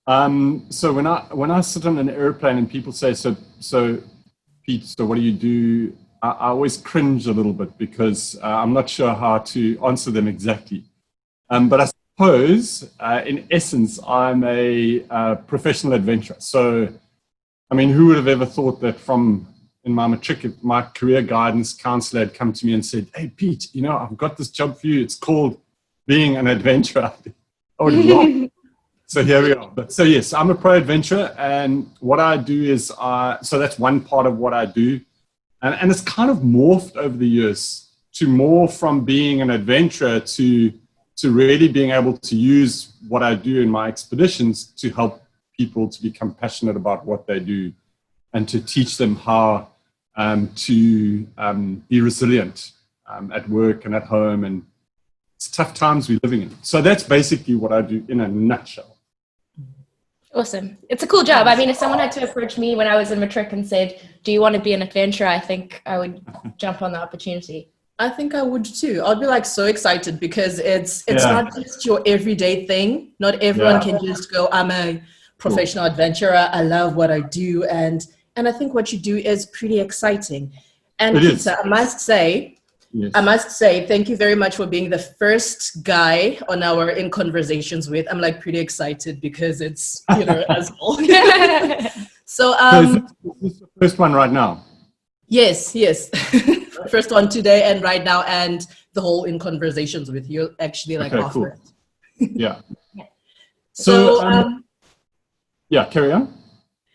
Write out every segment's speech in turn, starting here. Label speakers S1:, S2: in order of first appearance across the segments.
S1: So when I sit on an airplane and people say, so Pete, so what do you do? I always cringe a little bit because I'm not sure how to answer them exactly. But I suppose, in essence, I'm a professional adventurer. So, I mean, who would have ever thought that in my matric, my career guidance counselor had come to me and said, "Hey, Pete, I've got this job for you. It's called being an adventurer." I would have laughed. So here we are. So yes, I'm a pro adventurer, and what I do is, so that's one part of what I do. And it's kind of morphed over the years to more from being an adventurer to really being able to use what I do in my expeditions to help people to become passionate about what they do and to teach them how to be resilient at work and at home. And it's tough times we're living in. So that's basically what I do in a nutshell.
S2: Awesome. It's a cool job. I mean, if someone had to approach me when I was in matric and said, "Do you want to be an adventurer?" I think I would jump on the opportunity.
S3: I think I would too. I'd be like so excited because it's not just your everyday thing. Not everyone can just go, "I'm a professional adventurer. I love what I do." And I think what you do is pretty exciting. And Peter, I must say, thank you very much for being the first guy on our In Conversations With. I'm like pretty excited because it's, as well. So,
S1: is this the first one right now?
S3: Yes. First one today and right now, and the whole In Conversations With you actually like offer.
S1: Cool. Yeah. So, carry on.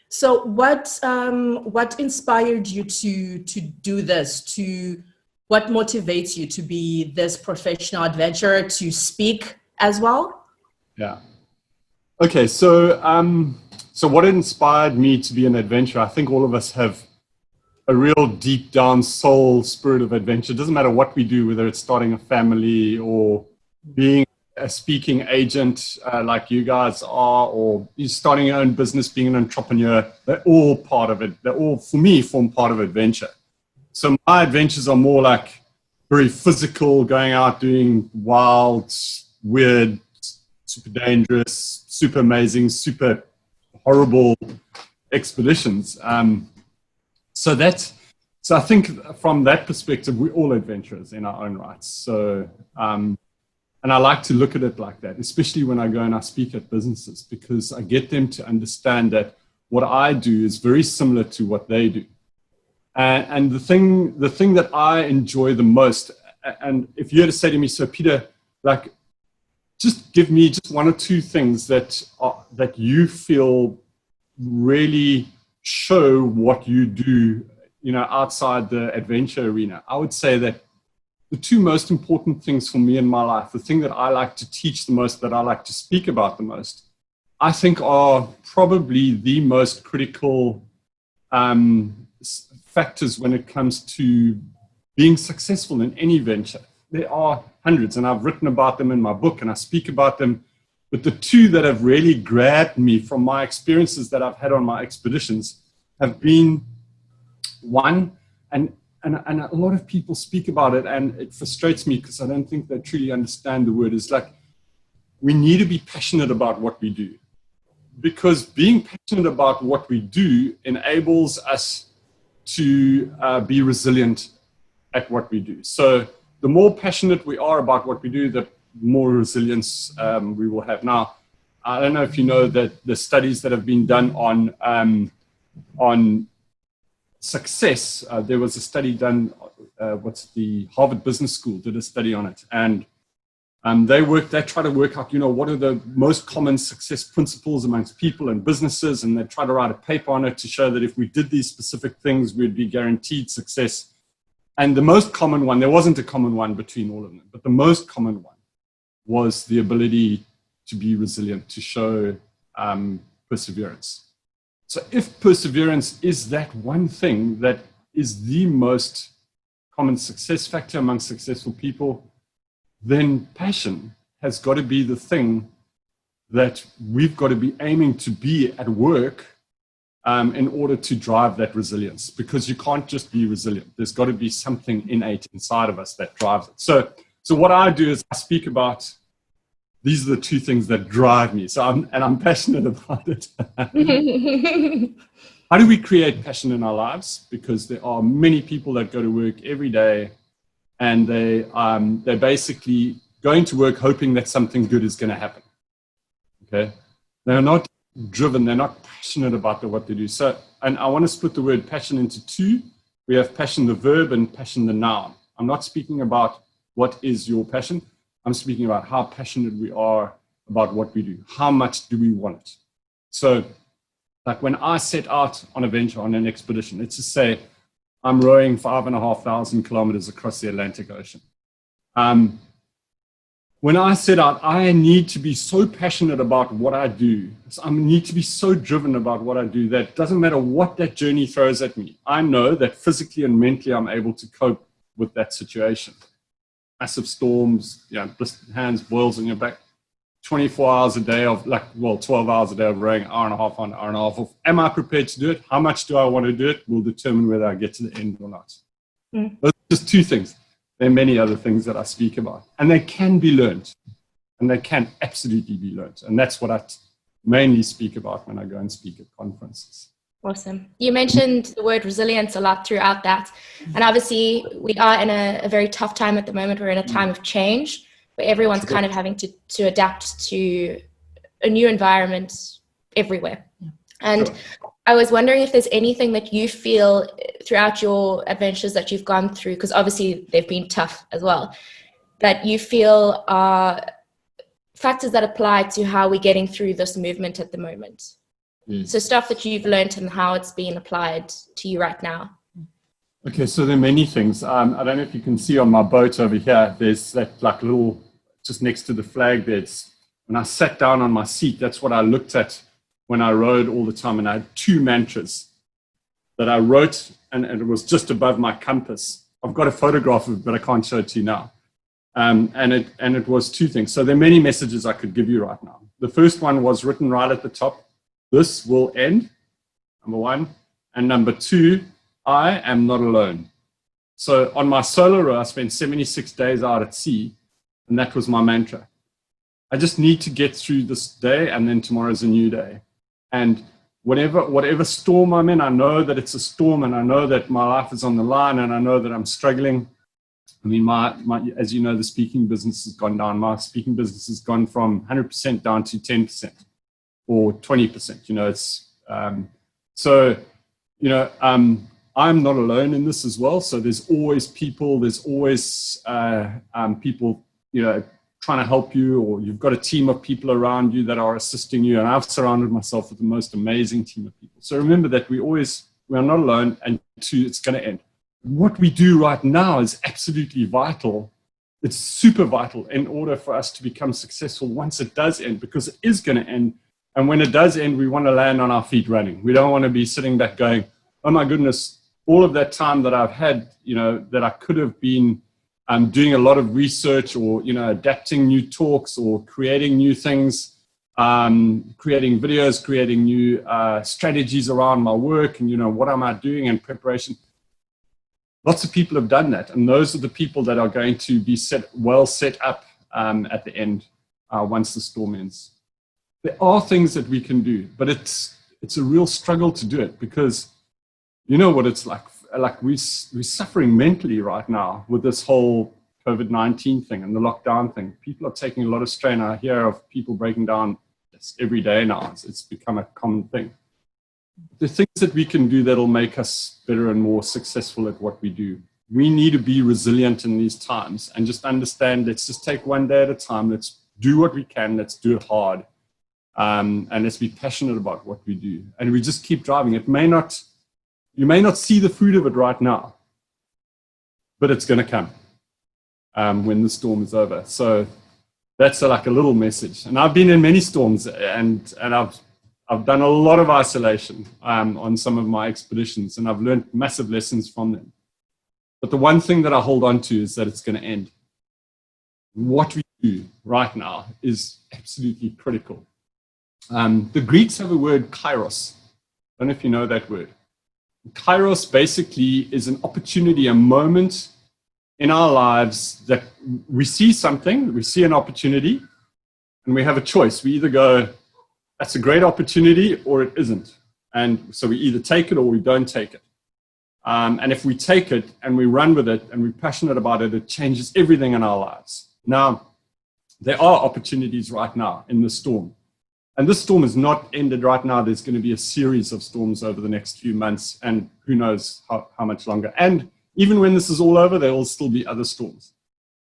S3: So what inspired you to do this? What motivates you to be this professional adventurer, to speak as well?
S1: Yeah. Okay. So what inspired me to be an adventurer? I think all of us have a real deep down soul spirit of adventure. It doesn't matter what we do, whether it's starting a family or being a speaking agent like you guys are, or you're starting your own business, being an entrepreneur. They're all part of it. They're all, for me, form part of adventure. So my adventures are more like very physical, going out doing wild, weird, super dangerous, super amazing, super horrible expeditions. So I think from that perspective, we're all adventurers in our own rights. So, and I like to look at it like that, especially when I go and I speak at businesses, because I get them to understand that what I do is very similar to what they do. And the thing that I enjoy the most, and if you had to say to me, "So Peter, like, just give me just one or two things that you feel really show what you do, outside the adventure arena," I would say that the two most important things for me in my life, the thing that I like to teach the most, that I like to speak about the most, I think are probably the most critical factors when it comes to being successful in any venture. There are hundreds, and I've written about them in my book and I speak about them. But the two that have really grabbed me from my experiences that I've had on my expeditions have been one, and a lot of people speak about it, and it frustrates me because I don't think they truly understand the word. Is like, we need to be passionate about what we do, because being passionate about what we do enables us to be resilient at what we do. So the more passionate we are about what we do, the more resilience we will have. Now, I don't know if you know that the studies that have been done on success, there was a study done, the Harvard Business School did a study on it, and they try to work out, what are the most common success principles amongst people and businesses, and they try to write a paper on it to show that if we did these specific things, we'd be guaranteed success. And the most common one, there wasn't a common one between all of them, but the most common one was the ability to be resilient, to show perseverance. So if perseverance is that one thing that is the most common success factor among successful people, then passion has got to be the thing that we've got to be aiming to be at work in order to drive that resilience, because you can't just be resilient. There's got to be something innate inside of us that drives it. So what I do is I speak about these are the two things that drive me. So I'm passionate about it. How do we create passion in our lives? Because there are many people that go to work every day, and they're basically going to work hoping that something good is going to happen. Okay, they're not driven. They're not passionate about what they do. So, and I want to split the word passion into two. We have passion, the verb, and passion, the noun. I'm not speaking about what is your passion. I'm speaking about how passionate we are about what we do. How much do we want it? So, like when I set out on a venture, on an expedition, let's just say I'm rowing 5,500 kilometers across the Atlantic Ocean. When I set out, I need to be so passionate about what I do. I need to be so driven about what I do that it doesn't matter what that journey throws at me. I know that physically and mentally I'm able to cope with that situation. Massive storms, blistered hands, boils on your back. 24 hours a day of 12 hours a day of rowing, hour and a half on, hour and a half off. Am I prepared to do it? How much do I want to do it? Will determine whether I get to the end or not. Those are just two things. There are many other things that I speak about, and they can be learned, and they can absolutely be learned. And that's what I mainly speak about when I go and speak at conferences.
S2: Awesome. You mentioned the word resilience a lot throughout that. And obviously we are in a very tough time at the moment. We're in a time of change where everyone's kind of having to adapt to a new environment everywhere. And I was wondering if there's anything that you feel throughout your adventures that you've gone through, because obviously they've been tough as well, that you feel are factors that apply to how we're getting through this movement at the moment. So stuff that you've learned and how it's being applied to you right now.
S1: Okay, so there are many things. I don't know if you can see on my boat over here, there's that little, just next to the flag there. When I sat down on my seat, that's what I looked at when I rowed all the time. And I had two mantras that I wrote, and it was just above my compass. I've got a photograph of it, but I can't show it to you now. And it was two things. So there are many messages I could give you right now. The first one was written right at the top. This will end, number one. And number two, I am not alone. So on my solo row, I spent 76 days out at sea, and that was my mantra. I just need to get through this day, and then tomorrow's a new day. And whatever storm I'm in, I know that it's a storm, and I know that my life is on the line, and I know that I'm struggling. I mean, my as you know, the speaking business has gone down. My speaking business has gone from 100% down to 10% or 20%. It's I'm not alone in this as well. So there's always people, people, trying to help you, or you've got a team of people around you that are assisting you. And I've surrounded myself with the most amazing team of people. So remember that we are not alone, and two, it's going to end. What we do right now is absolutely vital. It's super vital in order for us to become successful once it does end, because it is going to end. And when it does end, we want to land on our feet running. We don't want to be sitting back going, oh my goodness, all of that time that I've had, that I could have been doing a lot of research, or, adapting new talks, or creating new things, creating videos, creating new strategies around my work, and, what am I doing in preparation? Lots of people have done that. And those are the people that are going to be well set up at the end once the storm ends. There are things that we can do, but it's a real struggle to do it, because you know what it's like. Like we're suffering mentally right now with this whole COVID-19 thing and the lockdown thing. People are taking a lot of strain. I hear of people breaking down every day now. It's become a common thing. The things that we can do that'll make us better and more successful at what we do. We need to be resilient in these times and just understand, let's just take one day at a time. Let's do what we can. Let's do it hard. And let's be passionate about what we do. And we just keep driving. You may not see the fruit of it right now, but it's going to come when the storm is over. So that's like a little message. And I've been in many storms, and I've done a lot of isolation on some of my expeditions, and I've learned massive lessons from them. But the one thing that I hold on to is that it's going to end. What we do right now is absolutely critical. The Greeks have a word, kairos. I don't know if you know that word. Kairos basically is an opportunity, a moment in our lives that we see something, we see an opportunity, And we have a choice. We either go, that's a great opportunity, or it isn't. And so we either take it or we don't take it. And if we take it and we run with it and we're passionate about it, it changes everything in our lives. Now, there are opportunities right now in the storm. And this storm is not ended right now. There's going to be a series of storms over the next few months, and who knows how much longer. And even when this is all over, there will still be other storms.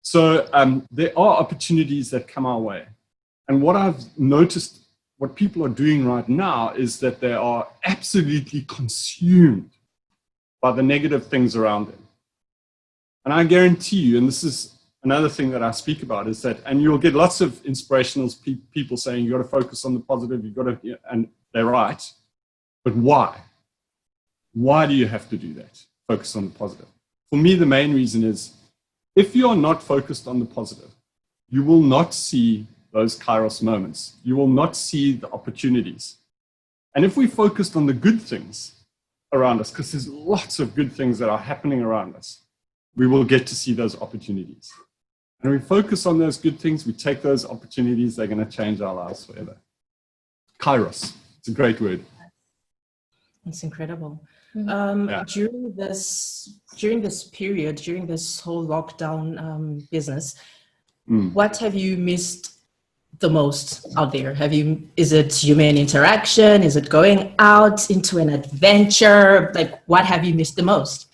S1: So there are opportunities that come our way. And what I've noticed, what people are doing right now is that they are absolutely consumed by the negative things around them. And I guarantee you, and this is another thing that I speak about, is that, and you'll get lots of inspirational people saying, you got to focus on the positive, you got to, and they're right. But why? Why do you have to do that? Focus on the positive. For me, the main reason is, if you're not focused on the positive, you will not see those kairos moments. You will not see the opportunities. And if we focused on the good things around us, because there's lots of good things that are happening around us, we will get to see those opportunities. And we focus on those good things, we take those opportunities, they're going to change our lives forever. Kairos, it's a great word.
S3: It's incredible.
S1: Yeah.
S3: During this period, during this whole lockdown business, what have you missed the most out there? Is it human interaction? Is it going out into an adventure? Like, what have you missed the most?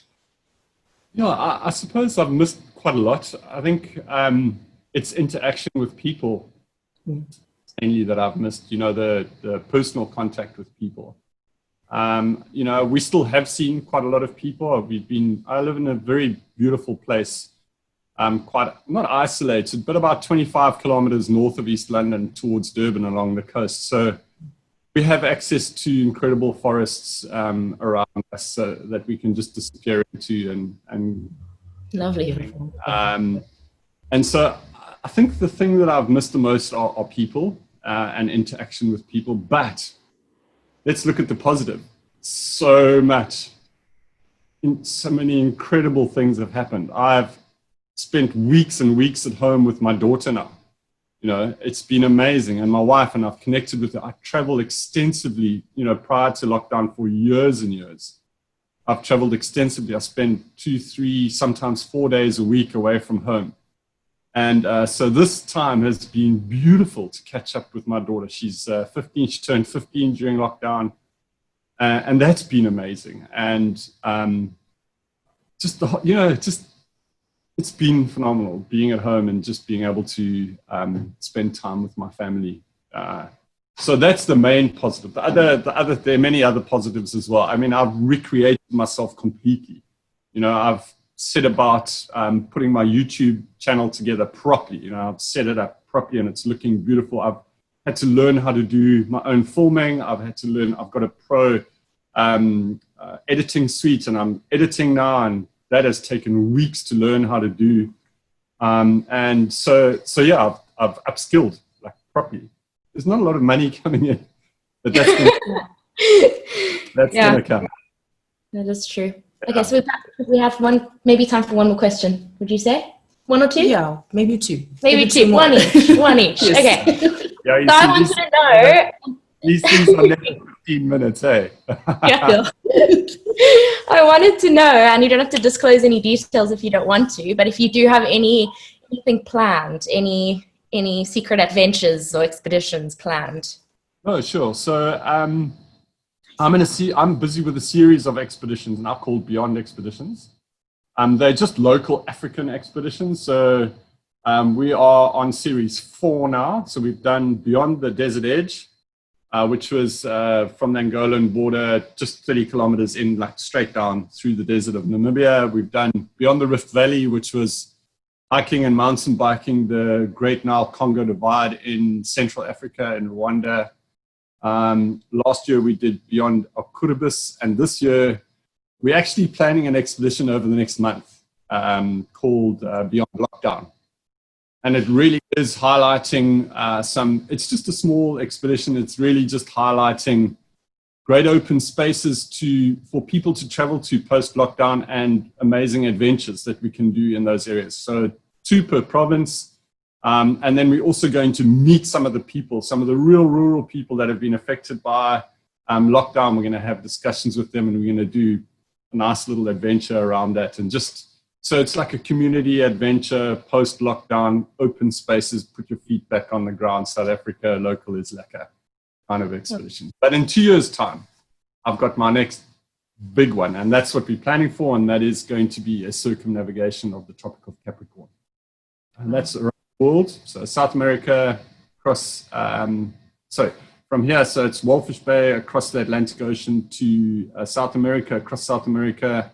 S1: Yeah, I suppose I've missed quite a lot. I think it's interaction with people mainly that I've missed, the personal contact with people. We still have seen quite a lot of people. I live in a very beautiful place, quite not isolated, but about 25 kilometers north of East London towards Durban along the coast. So we have access to incredible forests around us, so that we can just disappear into and
S2: Lovely.
S1: And so I think the thing that I've missed the most are people and interaction with people. But let's look at the positive. So many incredible things have happened. I've spent weeks and weeks at home with my daughter now. It's been amazing. And my wife, and I've connected with her. I travel extensively, prior to lockdown for years and years. I've traveled extensively. I spend 2, 3, sometimes 4 days a week away from home. And so this time has been beautiful to catch up with my daughter. She's 15. She turned 15 during lockdown. And that's been amazing. And it's been phenomenal being at home and just being able to spend time with my family. So that's the main positive. There are many other positives as well. I mean, I've recreated myself completely. I've set about putting my YouTube channel together properly. I've set it up properly and it's looking beautiful. I've had to learn how to do my own filming. I've got a pro editing suite, and I'm editing now, and that has taken weeks to learn how to do. And so yeah, I've upskilled like properly. There's not a lot of money coming in, but that's gonna come.
S2: That is true. Okay, so we have maybe time for one more question. Would you say 1 or 2?
S3: Yeah, maybe 2.
S2: Maybe two. One each. One each.
S3: Yes.
S2: Okay.
S1: Yeah,
S2: So I want to know.
S1: These things are never 15 minutes, hey?
S2: Yeah. I wanted to know, and you don't have to disclose any details if you don't want to, but if you do have anything planned, any secret adventures or expeditions planned.
S1: Oh, sure. So I'm busy with a series of expeditions now called Beyond Expeditions. They're just local African expeditions. So we are on series 4 now. So we've done Beyond the Desert Edge, which was from the Angolan border, just 30 kilometers in, like straight down through the desert of Namibia. We've done Beyond the Rift Valley, which was hiking and mountain biking the Great Nile Congo Divide in Central Africa and Rwanda. Last year we did Beyond Okurubis, and this year we're actually planning an expedition over the next month called Beyond Lockdown. And it really is highlighting it's just a small expedition. It's really just highlighting great open spaces for people to travel to post-lockdown and amazing adventures that we can do in those areas. So 2 per province. And then we're also going to meet some of the people, some of the real rural people that have been affected by lockdown. We're going to have discussions with them, and we're going to do a nice little adventure around that. And just, so it's like a community adventure, post-lockdown, open spaces, put your feet back on the ground, South Africa, local is lekker kind of expedition. But in 2 years' time, I've got my next big one, and that's what we're planning for, and that is going to be a circumnavigation of the Tropic of Capricorn. And that's around the world, so South America, across, from here, so it's Walfish Bay, across the Atlantic Ocean to South America, across South America,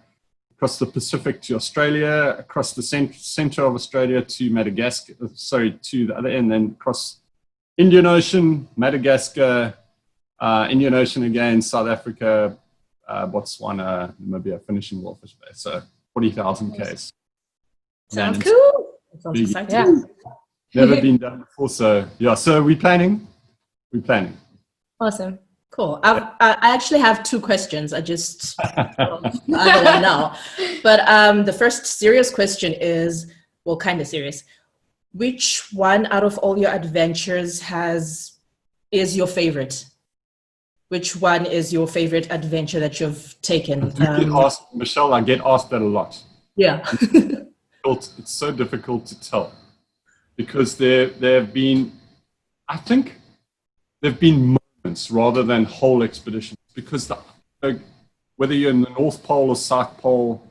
S1: across the Pacific to Australia, across the center of Australia to Madagascar, to the other end, then across Indian Ocean, Madagascar, Indian Ocean again, South Africa, Botswana, Namibia, finishing Walfish Bay. So 40,000 Ks.
S3: Sounds cool.
S2: Sounds exciting.
S1: Yeah. Never been done before. So yeah, so we're planning.
S2: Awesome.
S3: Cool. I actually have 2 questions. I just other one now. But the first serious question is, well, kind of serious. Which one out of all your adventures is your favorite? Which one is your favorite adventure that you've taken?
S1: Michelle, I get asked that a lot.
S3: Yeah.
S1: It's so difficult to tell because there have been, I think, there have been moments rather than whole expeditions, because whether you're in the North Pole or South Pole,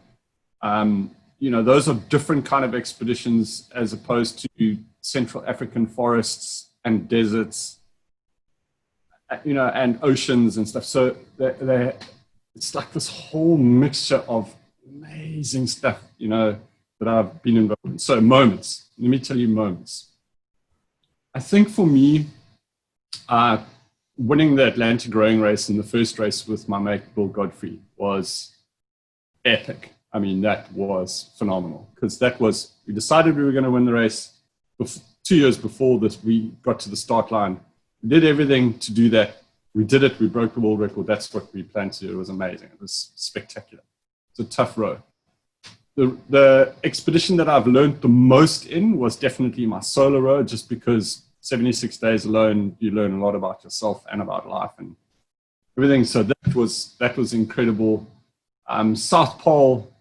S1: those are different kind of expeditions as opposed to Central African forests and deserts, and oceans and stuff. So it's like this whole mixture of amazing stuff, that I've been involved in. So moments, let me tell you moments. I think for me, winning the Atlantic rowing race in the first race with my mate Bill Godfrey was epic. I mean, that was phenomenal, because we decided we were going to win the race. 2 years before this, we got to the start line. We did everything to do that. We did it. We broke the world record. That's what we planned to do. It was amazing. It was spectacular. It's a tough row. The expedition that I've learned the most in was definitely my solo row, just because 76 days alone, you learn a lot about yourself and about life and everything. So that was incredible. South Pole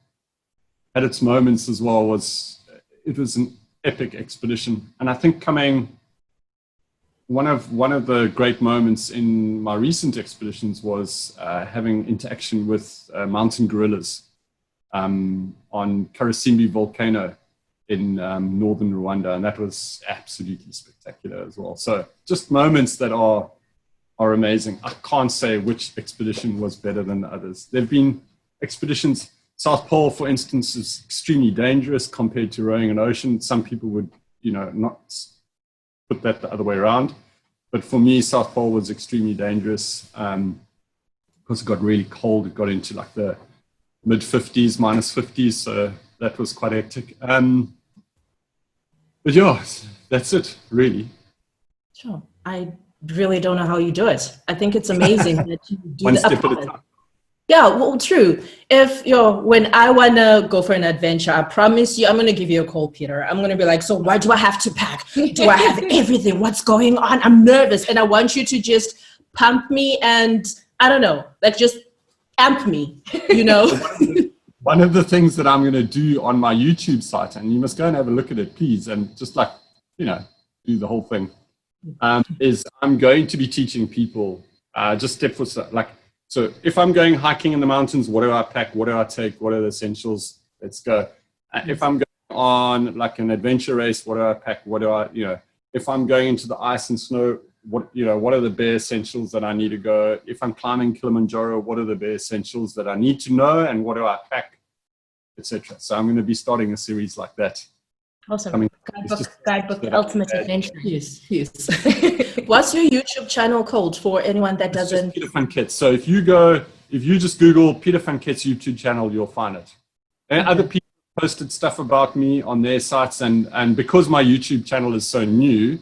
S1: had its moments as well. It was an epic expedition. And I think one of the great moments in my recent expeditions was having interaction with mountain gorillas on Karisimbi volcano in northern Rwanda, and that was absolutely spectacular as well. So just moments that are amazing. I can't say which expedition was better than the others. There have been expeditions. South Pole, for instance, is extremely dangerous compared to rowing an ocean. Some people would, not put that the other way around. But for me, South Pole was extremely dangerous because it got really cold. It got into like the mid-50s, minus 50s. So that was quite hectic. But yeah, that's it, really.
S3: Sure. I really don't know how you do it. I think it's amazing that you do
S1: One step at a time.
S3: Yeah, well, true. When I want to go for an adventure, I promise you, I'm going to give you a call, Peter. I'm going to be like, so why do I have to pack? Do I have everything? What's going on? I'm nervous. And I want you to just pump me and, I don't know, like just amp me,
S1: One of the things that I'm going to do on my YouTube site, and you must go and have a look at it, please, and just do the whole thing, is I'm going to be teaching people just step for step. So if I'm going hiking in the mountains, what do I pack? What do I take? What are the essentials? Let's go. If I'm going on like an adventure race, what do I pack? If I'm going into the ice and snow, what are the bare essentials that I need to go? If I'm climbing Kilimanjaro, what are the bare essentials that I need to know, and what do I pack, etc. So I'm going to be starting a series like that.
S2: Awesome. Guidebook, the ultimate adventure.
S3: Yes. What's your YouTube channel called for anyone that doesn't?
S1: Peter van Kets. So if you just Google Peter van Kets YouTube channel, you'll find it. And other people posted stuff about me on their sites, and because my YouTube channel is so new,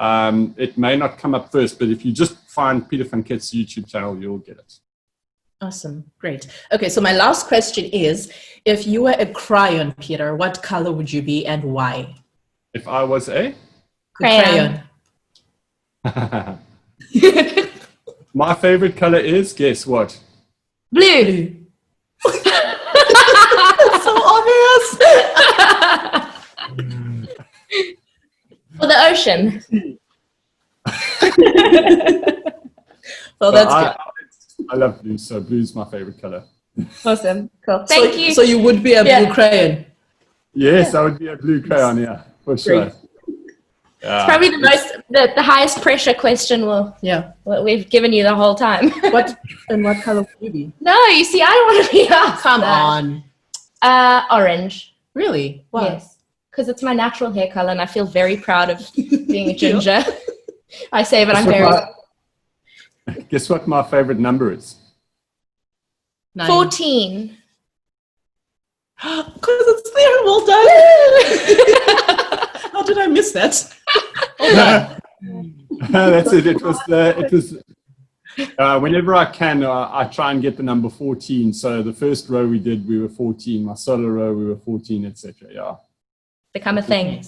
S1: it may not come up first, but if you just find Peter van Kets YouTube channel, you'll get it.
S3: Awesome. Great. Okay. So my last question is, if you were a crayon, Peter, what color would you be and why?
S1: If I was a?
S2: Crayon.
S1: My favorite color is, guess what?
S2: Blue.
S3: So obvious.
S2: For the ocean.
S3: Well, that's good.
S1: I love blue, so blue is my favorite color.
S2: Awesome. Cool. Thank you.
S3: So you would be a blue crayon.
S1: Yes, I would be a blue crayon, yeah, for sure.
S2: It's probably the highest pressure question we've given you the whole time.
S3: What color would you be?
S2: No, you see, I don't want to be asked.
S3: Come on.
S2: Orange.
S3: Really? Why?
S2: Yes. Because it's my natural hair color and I feel very proud of being a ginger. I say, but I'm very...
S1: Guess what my favorite number is?
S2: 14.
S3: Because it's there. Well done. How did I miss that?
S1: That's it. It was whenever I can, I try and get the number 14. So the first row we did, we were 14. My solo row, we were 14, etc. Yeah.
S2: Become a thing.